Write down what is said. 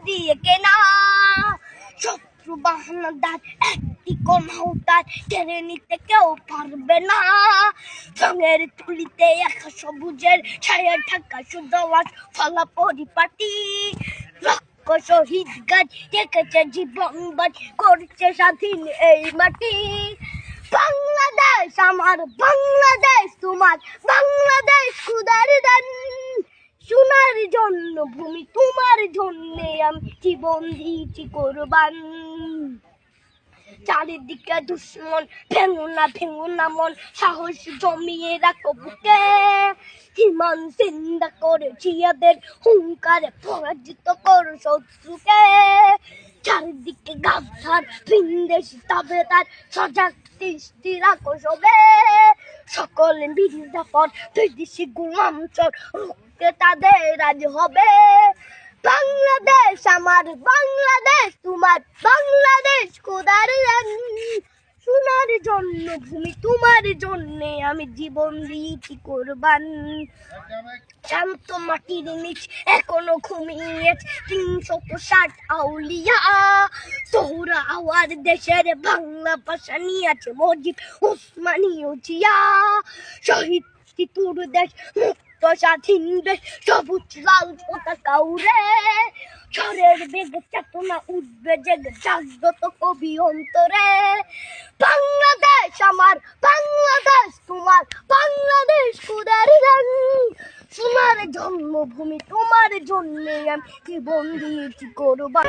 দিয়ে কেনা শত্রু বাহানাদার একটি কোনাও তার কেড়ে নিতে কেউ পারবে না। রঙের তুলিতে একা সবুজের ছায়া ঢাকা শুদ্ধ ফলা পরিপাটি লক্ষ শহীদ গাছ রেখেছে জীবন বাজ করছে স্বাধীন এই মাটি। বাংলাদেশ আমার বাংলাদেশ তোমার বাংলাদেশ খুদার দান সোনার জন্য ভূমি তোমার জন্যে আমি জীবন দিয়েছি কোরবান। চারিদিকে দুশ্মন ভেঙো না মন সাহস জমিয়ে রাখো বুকে হিমান চিন্তা করে জিয়াদের হুঙ্কারে পরাজিত করো শত্রুকে। চারিদিকে গাদ্দার ভিনদেশি তাবেদার সজাগ দৃষ্টি রাখো সবে সকলে মির্জাফর বিদেশি গোলাম চোর রুখতে তাদের আজ হবে। বাংলাদেশ আমার বাংলাদেশ তোমার বাংলাদেশ খোদার দান সোনার জন্য ভূমি তোমার জন্যে আমি জীবন দিয়েছি কোরবান। শান্ত মাটির নিচ এখনো ঘুমিয়ে ৩৬০ আউলিয়া সোহরা আওয়ার দেশের বাংলা ভাষা নিয়েছে মজিদ ওসমানীয় জিয়া শহীদ তিতুর দেশ মুক্ত স্বাধীন দেশ সবুজ লাল পতাকা উড়ে ঝড়ের বেগ চেতনা উঠবে জেগে জাগ্রত কবি অন্তরে। বাংলাদেশ আমার বাংলাদেশ তোমার বাংলাদেশ খোদার দান সোনার জন্মভূমি তোমার জন্যে আমি জীবন দিয়েছি কোরবান।